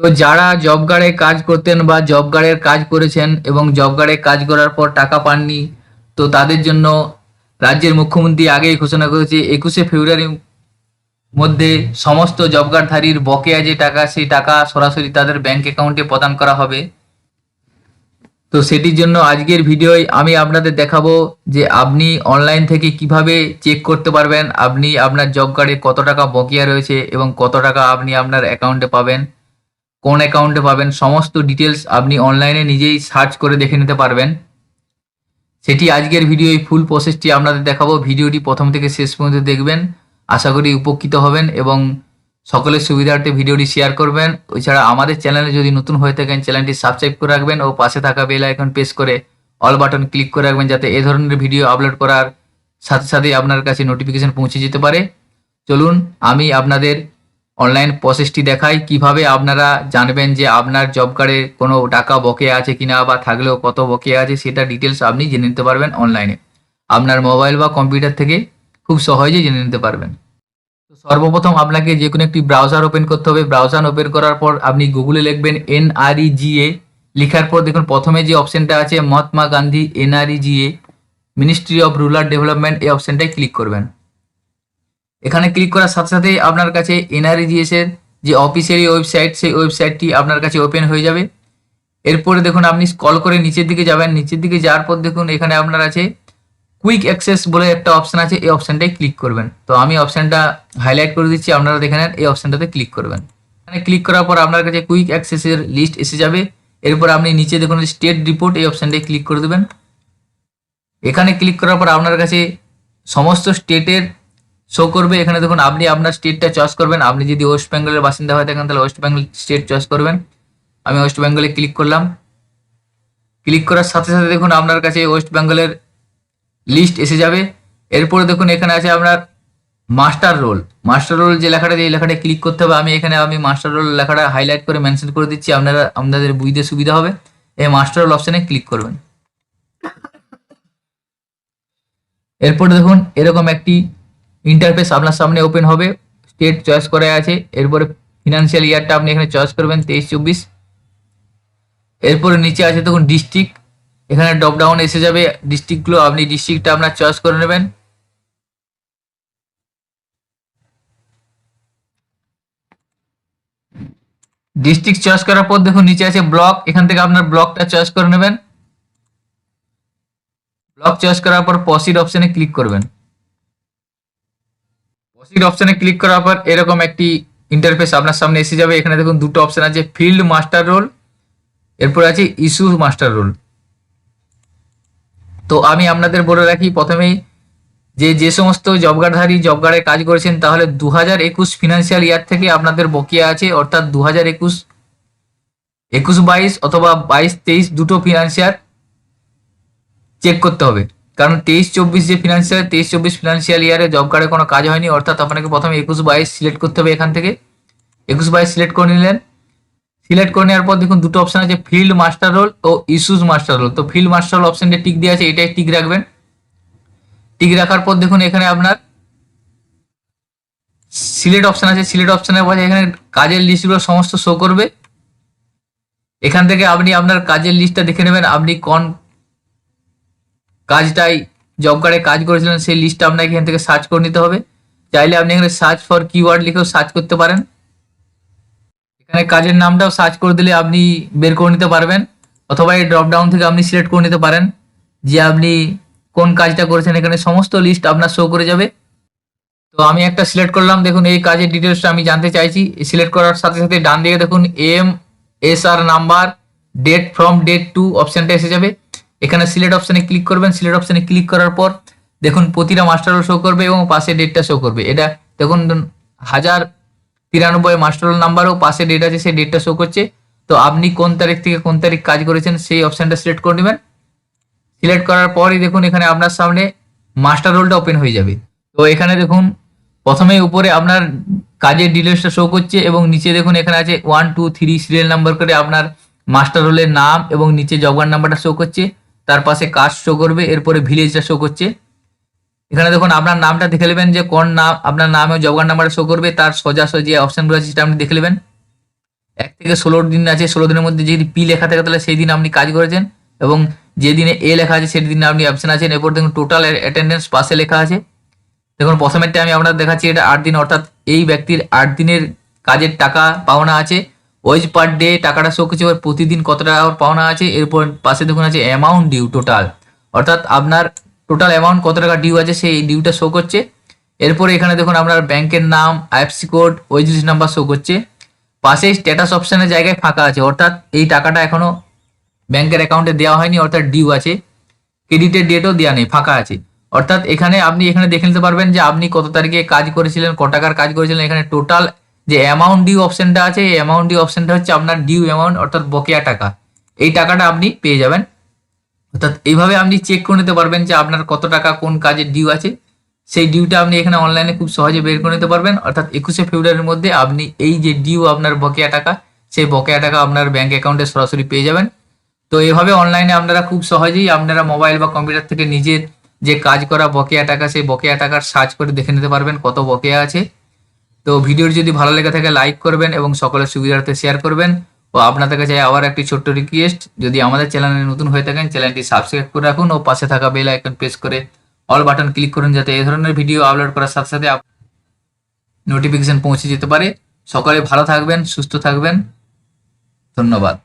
তো যারা জব কার্ডে কাজ করতেন বা জব কার্ডের কাজ করেছেন এবং জব কার্ডে কাজ করার পর টাকা পাননি, তো তাদের জন্য রাজ্যের মুখ্যমন্ত্রী আগেই ঘোষণা করেছে 21শে ফেব্রুয়ারির মধ্যে সমস্ত জব কার্ডধারীর বকেয়া যে টাকা সেই টাকা সরাসরি তাদের ব্যাংক অ্যাকাউন্টে প্রদান করা হবে। তো সেটির জন্য আজকের ভিডিওয় আমি আপনাদের দেখাবো যে আপনি অনলাইন থেকে কিভাবে চেক করতে পারবেন আপনি আপনার জব কার্ডে কত টাকা বকেয়া রয়েছে এবং কত টাকা আপনি আপনার অ্যাকাউন্টে পাবেন, কোন অ্যাকাউন্টে পাবেন, সমস্ত ডিটেলস আপনি অনলাইনে নিজেই সার্চ করে দেখে নিতে পারবেন। সেটি আজকের ভিডিওয় ফুল প্রসেসটি আপনাদের দেখাবো। ভিডিওটি প্রথম থেকে শেষ পর্যন্ত দেখবেন, আশা করি উপকৃত হবেন এবং সকলের সুবিধার্থে ভিডিওটি শেয়ার করবেন। এছাড়া আমাদের চ্যানেলে যদি নতুন হয়ে থাকেন চ্যানেলটি সাবস্ক্রাইব করে রাখবেন ও পাশে থাকা বেল আইকন প্রেস করে অল বাটন ক্লিক করে রাখবেন, যাতে এই ধরনের ভিডিও আপলোড করার সাথে সাথে আপনার কাছে নোটিফিকেশন পৌঁছে যেতে পারে। চলুন আমি আপনাদের অনলাইন প্রসেসটি দেখাই, কিভাবে আপনারা জানবেন যে আপনার জব কার্ডে কোনো টাকা বকেয়া আছে কিনা বা থাকলেও কত বকেয়া আছে সেটা ডিটেলস আপনি জেনে নিতে পারবেন অনলাইনে আপনার মোবাইল বা কম্পিউটার থেকে খুব সহজেই জেনে নিতে পারবেন। তো সর্বপ্রথম আপনাকে যে কোনো একটি ব্রাউজার ওপেন করতে হবে। ব্রাউজার ওপেন করার পর আপনি গুগলে লিখবেন NREGA, লেখার পর দেখুন প্রথমে যে অপশনটা আছে Mahatma Gandhi NREGA ministry of rural development, এই অপশনটায় ক্লিক করবেন। এখানে ক্লিক করার সাথে সাথেই আপনার কাছে NREGS এর যে অফিসিয়ালি ওয়েবসাইট সেই ওয়েবসাইটটি আপনার কাছে ওপেন হয়ে যাবে। এরপরে দেখুন আপনি স্ক্রল করে নিচের দিকে যাবেন, নিচের দিকে যাওয়ার পর দেখুন এখানে আপনার আছে কুইক অ্যাক্সেস বলে একটা অপশন আছে, এই অপশনটায় ক্লিক করবেন। তো আমি অপশনটা হাইলাইট করে দিচ্ছি, আপনারা দেখে নেন, এই অপশনটাতে ক্লিক করবেন। এখানে ক্লিক করার পর আপনার কাছে কুইক অ্যাক্সেসের লিস্ট এসে যাবে। এরপর আপনি নিচে দেখুন স্টেট রিপোর্ট, এই অপশনটায় ক্লিক করে দেবেন। এখানে ক্লিক করার পর আপনার কাছে সমস্ত স্টেটের শো করবে। এখানে দেখুন আপনি আপনার স্টেটটা চয়েস করবেন। আপনি যদি ওয়েস্ট বেঙ্গলের বাসিন্দা হয়ে থাকেন তাহলে ওয়েস্ট বেঙ্গল স্টেট চয়েস করবেন। আমি ওয়েস্ট বেঙ্গলে ক্লিক করলাম। ক্লিক করার সাথে সাথে দেখুন আপনার কাছে ওয়েস্ট বেঙ্গলের লিস্ট এসে যাবে। এরপরে দেখুন এখানে আছে আপনার মাস্টার রোল। মাস্টার রোল যে লেখাটা, এই লেখাটা ক্লিক করতে হবে। আমি মাস্টার রোল লেখাটা হাইলাইট করে মেনশন করে দিচ্ছি, আপনাদের বুঝতে সুবিধা হবে। এই মাস্টার রোল অপশনে ক্লিক করবেন। এরপরে দেখুন এরকম একটি ইন্টারফেস আপনার সামনে ওপেন হবে। স্টেট চয়েস করা আছে, এরপরে ফিনান্সিয়াল ইয়ারটা আপনি এখানে চয়েস করবেন 23-24। এরপরে নিচে আছে দেখুন ডিস্ট্রিক্ট, এখানে ড্রপ ডাউন এসে যাবে ডিস্ট্রিক্টগুলো, আপনি ডিস্ট্রিক্টটা আপনার চয়েস করে নেবেন। ডিস্ট্রিক্ট চয়েস করার পর দেখুন নিচে আছে ব্লক, এখান থেকে আপনার ব্লকটা চয়েস করে নেবেন। ব্লক চয়েস করার পর প্রসিড অপশনে ক্লিক করবেন। প্রসিড অপশনে ক্লিক করার পর এরকম একটি ইন্টারফেস আপনার সামনে এসে যাবে। এখানে দেখুন দুটো অপশন আছে, ফিল্ড মাস্টার রোল, এরপর আছে ইস্যু মাস্টার রোল। তো আমি আপনাদের বলে রাখি প্রথমেই যে সমস্ত জব কার্ডধারী জব কার্ডে কাজ করেছেন তাহলে 2021 ফিনান্সিয়াল ইয়ার থেকে আপনাদের বকেয়া আছে, অর্থাৎ 2021-22 অথবা 22-23 দুটো ফিনান্সিয়াল চেক করতে হবে। কারণ 23-24 যে ফিনান্সিয়াল 23-24 ফিনান্সিয়াল ইয়ারে জব কার্ডে কোনো কাজ হয়নি, অর্থাৎ আপনাকে প্রথমে 21-22 সিলেক্ট করতে হবে। এখান থেকে 21-22 সিলেক্ট করে নিলেন। সিলেক্ট করে নেওয়ার পর দেখুন দুটো অপশন আছে, ফিল্ড মাস্টার রোল ও ইস্যুজ মাস্টার রোল। তো ফিল্ড মাস্টার রোল অপশনটা টিক দিয়ে আছে, এটাই টিক রাখবেন। টিক রাখার পর দেখুন এখানে আপনার সিলেক্ট অপশন আছে, সিলেক্ট অপশনের পর এখানে কাজের লিস্টগুলো সমস্ত শো করবে। এখান থেকে আপনি আপনার কাজের লিস্টটা দেখে নেবেন, আপনি কোন কাজটাই জব কার্ডে কাজ করেছিলেন সেই লিস্টটা আপনাকে এখান থেকে সার্চ করে নিতে হবে। চাইলে আপনি এখানে সার্চ ফর কিওয়ার্ড লিখেও সার্চ করতে পারেন। এখানে কাজের নামটাও সার্চ করে দিলে আপনি বের করে নিতে পারবেন, অথবা এই ড্রপ ডাউন থেকে আপনি সিলেক্ট করে নিতে পারেন যে আপনি কোন কাজটা করেছেন। এখানে সমস্ত লিস্ট আপনার শো করে যাবে। তো আমি একটা সিলেক্ট করলাম, দেখুন এই কাজের ডিটেলসটা আমি জানতে চাইছি। সিলেক্ট করার সাথে সাথে ডান দিকে দেখুন MSR number date from date to অপশনটা এসে যাবে। এখানে সিলেক্ট অপশনে ক্লিক করবেন। সিলেক্ট অপশনে ক্লিক করার পর দেখুন প্রতিটা মাস্টার রোল শো করবে এবং পাশে ডেটটা শো করবে। এটা দেখুন 1093 মাস্টার রোল নাম্বারও পাশে ডেট আছে, সেই ডেটটা শো করছে। তো আপনি কোন তারিখ থেকে কোন তারিখ কাজ করেছেন সেই অপশনটা সিলেক্ট করে নেবেন। সিলেক্ট করার পরই দেখুন এখানে আপনার সামনে মাস্টার রোলটা ওপেন হয়ে যাবে। তো এখানে দেখুন প্রথমে উপরে আপনার কাজের ডিটেলসটা শো করছে এবং নিচে দেখুন এখানে আছে 1 2 3 সিরিয়াল নাম্বার করে আপনার মাস্টার রোলের নাম এবং নিচে জব কার্ড নাম্বারটা শো করছে, তার পাশে কাস্ট শো করবে, এরপরে ভিলেজটা শো করছে। এখানে দেখুন আপনার নামটা দেখে নেবেন যে কোন নাম, আপনার নাম এবং জব কার্ড নাম্বারটা শো করবে, তার সোজাসুজি অপশনগুলো আছে সেটা আপনি দেখে নেবেন। 1 থেকে 16 দিন আছে, 16 দিনের মধ্যে যদি পি লেখা থাকে তাহলে সেই দিন আপনি কাজ করেছেন, এবং যে দিনে এ লেখা আছে সেই দিনে আপনি অ্যাবসেন্ট আছেন। এরপর দেখুন টোটাল অ্যাটেন্ডেন্স পাশে লেখা আছে। দেখুন প্রথমেরটা আমি আপনাদের দেখাচ্ছি, এটা 8 দিন, অর্থাৎ এই ব্যক্তির 8 দিনের কাজের টাকা পাওনা আছে। ওয়েজ পার ডে টাকাটা শো করছে, এবার প্রতিদিন কত টাকা পাওনা আছে। এরপর পাশে দেখুন আছে অ্যামাউন্ট ডিউ টোটাল, অর্থাৎ আপনার টোটাল অ্যামাউন্ট কত টাকা ডিউ আছে সেই ডিউটা শো করছে। এরপরে এখানে দেখুন আপনার ব্যাংকের নাম, IFSC code, wage list number show করছে। পাশে স্ট্যাটাস অপশনের জায়গায় ফাঁকা আছে, অর্থাৎ এই টাকাটা এখনো ব্যাংকের অ্যাকাউন্টে দেওয়া হয়নি, অর্থাৎ ডিউ আছে। ক্রেডিটের ডেটও দেওয়া নেই, ফাঁকা আছে। অর্থাৎ এখানে আপনি এখানে দেখে নিতে পারবেন যে আপনি কত তারিখে কাজ করেছিলেন, ক টাকার কাজ করেছিলেন। এখানে টোটাল যে অ্যামাউন্ট ডিউ অপশনটা আছে, এই অ্যামাউন্ট ডিউ অপশনটা হচ্ছে আপনার ডিউ অ্যামাউন্ট, অর্থাৎ বকেয়া টাকা। এই টাকাটা আপনি পেয়ে যাবেন। অর্থাৎ এইভাবে আপনি চেক করে নিতে পারবেন যে আপনার কত টাকা কোন কাজের ডিউ আছে। সেই ডিউটা আপনি এখানে অনলাইনে খুব সহজে বের করে নিতে পারবেন। অর্থাৎ 21শে ফেব্রুয়ারির মধ্যে আপনি এই যে ডিউ আপনার বকেয়া টাকা, সেই বকেয়া টাকা আপনার ব্যাংক অ্যাকাউন্টে সরাসরি পেয়ে যাবেন। তো এভাবে অনলাইনে আপনারা খুব সহজেই আপনারা মোবাইল বা কম্পিউটার থেকে নিজের যে কাজ করা বকেয়া টাকা, সেই বকেয়া টাকার সার্চ করে দেখে নিতে পারবেন কত বকেয়া আছে। তো ভিডিওটি যদি ভালো লেগে থাকে লাইক করবেন এবং সকলের সুবিধার্থে শেয়ার করবেন। ও আপনাদের কাছে আবার একটি ছোট্ট রিকোয়েস্ট, যদি আমাদের চ্যানেলে নতুন হয়ে থাকেন চ্যানেলটি সাবস্ক্রাইব করে রাখুন ও পাশে থাকা বেল আইকন প্রেস করে অল বাটন ক্লিক করুন, যাতে এই ধরনের ভিডিও আপলোড করার সাথে সাথে নোটিফিকেশন পৌঁছে যেতে পারে। সকলে ভালো থাকবেন, সুস্থ থাকবেন। ধন্যবাদ।